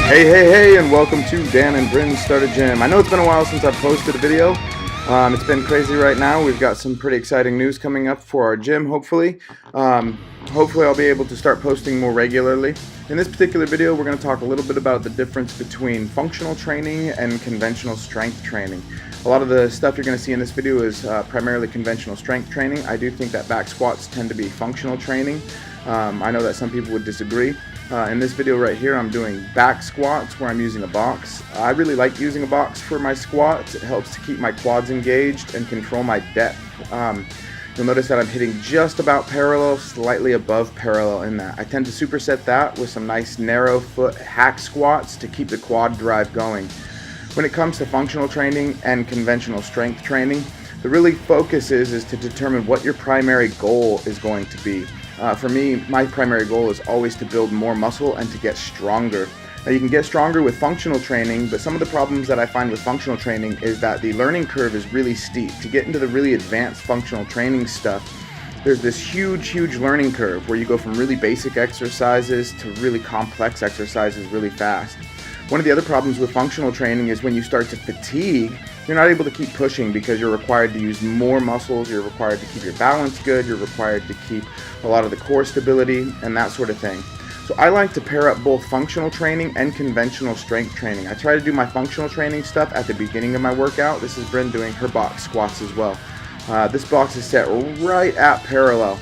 Hey, and welcome to Dan and Bryn Start a Gym. I know it's been a while since I've posted a video. It's been crazy right now. We've got some pretty exciting news coming up for our gym, hopefully. Hopefully I'll be able to start posting more regularly. In this particular video, we're going to talk a little bit about the difference between functional training and conventional strength training. A lot of the stuff you're going to see in this video is primarily conventional strength training. I do think that back squats tend to be functional training. I know that some people would disagree. In this video right here, I'm doing back squats where I'm using a box. I really like using a box for my squats. It helps to keep my quads engaged and control my depth. You'll notice that I'm hitting just about parallel, slightly above parallel in that. I tend to superset that with some nice narrow foot hack squats to keep the quad drive going. When it comes to functional training and conventional strength training, the really focus is to determine what your primary goal is going to be. For me, my primary goal is always to build more muscle and to get stronger. Now, you can get stronger with functional training, but some of the problems that I find with functional training is that the learning curve is really steep. To get into the really advanced functional training stuff, there's this huge learning curve where you go from really basic exercises to really complex exercises really fast. One of the other problems with functional training is when you start to fatigue, you're not able to keep pushing because you're required to use more muscles, you're required to keep your balance good, you're required to keep a lot of the core stability and that sort of thing. So I like to pair up both functional training and conventional strength training. I try to do my functional training stuff at the beginning of my workout. This is Bryn doing her box squats as well. This box is set right at parallel.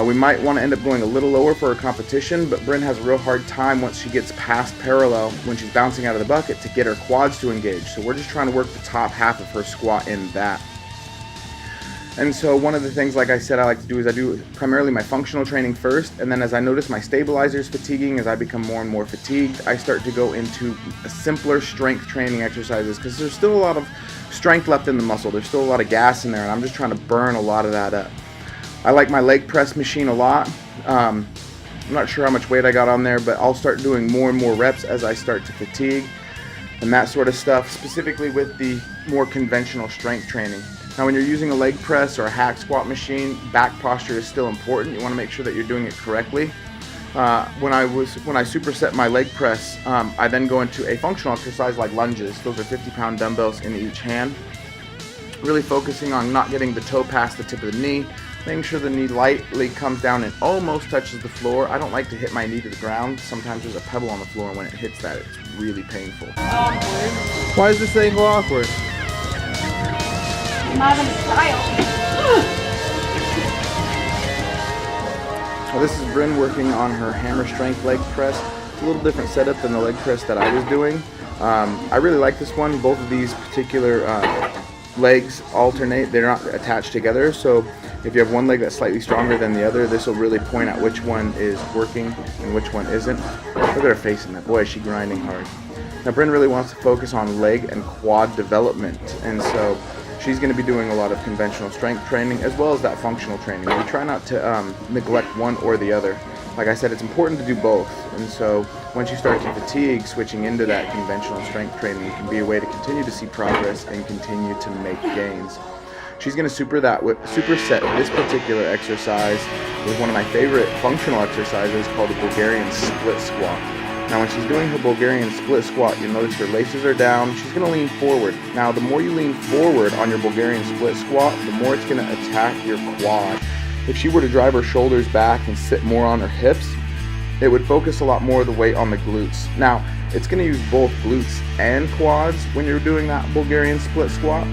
We might want to end up going a little lower for her competition, but Bryn has a real hard time once she gets past parallel when she's bouncing out of the bucket to get her quads to engage. So we're just trying to work the top half of her squat in that. And so one of the things, like I said, I like to do is I do primarily my functional training first, and then as I notice my stabilizers fatiguing, as I become more and more fatigued, I start to go into simpler strength training exercises because there's still a lot of strength left in the muscle. There's still a lot of gas in there, and I'm just trying to burn a lot of that up. I like my leg press machine a lot. I'm not sure how much weight I got on there, but I'll start doing more and more reps as I start to fatigue and that sort of stuff, specifically with the more conventional strength training. Now, when you're using a leg press or a hack squat machine, back posture is still important. You want to make sure that you're doing it correctly. When I superset my leg press, I then go into a functional exercise like lunges. Those are 50-pound dumbbells in each hand. Really focusing on not getting the toe past the tip of the knee, making sure the knee lightly comes down and almost touches the floor. I don't like to hit my knee to the ground. Sometimes there's a pebble on the floor, and when it hits that, it's really painful. Awkward. Why is this angle awkward? I'm having style. Well, this is Bryn working on her hammer strength leg press. It's a little different setup than the leg press that I was doing. I really like this one. Both of these particular legs alternate. They're not attached together, so if you have one leg that's slightly stronger than the other, this will really point out which one is working and which one isn't. Look at her face in that. Boy, is she grinding hard. Now, Bryn really wants to focus on leg and quad development, and so she's going to be doing a lot of conventional strength training as well as that functional training. We try not to neglect one or the other. Like I said, it's important to do both, and so once you start to fatigue, switching into that conventional strength training can be a way to continue to see progress and continue to make gains. She's going to superset this particular exercise with one of my favorite functional exercises called the Bulgarian split squat. Now, when she's doing her Bulgarian split squat, you'll notice her laces are down. She's going to lean forward. Now, the more you lean forward on your Bulgarian split squat, the more it's going to attack your quad. If she were to drive her shoulders back and sit more on her hips, it would focus a lot more of the weight on the glutes. Now, it's going to use both glutes and quads when you're doing that Bulgarian split squat.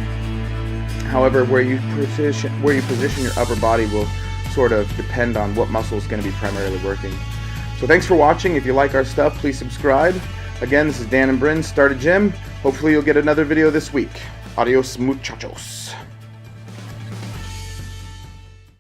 However, where you position your upper body will sort of depend on what muscle is going to be primarily working. So thanks for watching. If you like our stuff, please subscribe. Again, this is Dan and Bryn, Start a Gym. Hopefully you'll get another video this week. Adios, muchachos.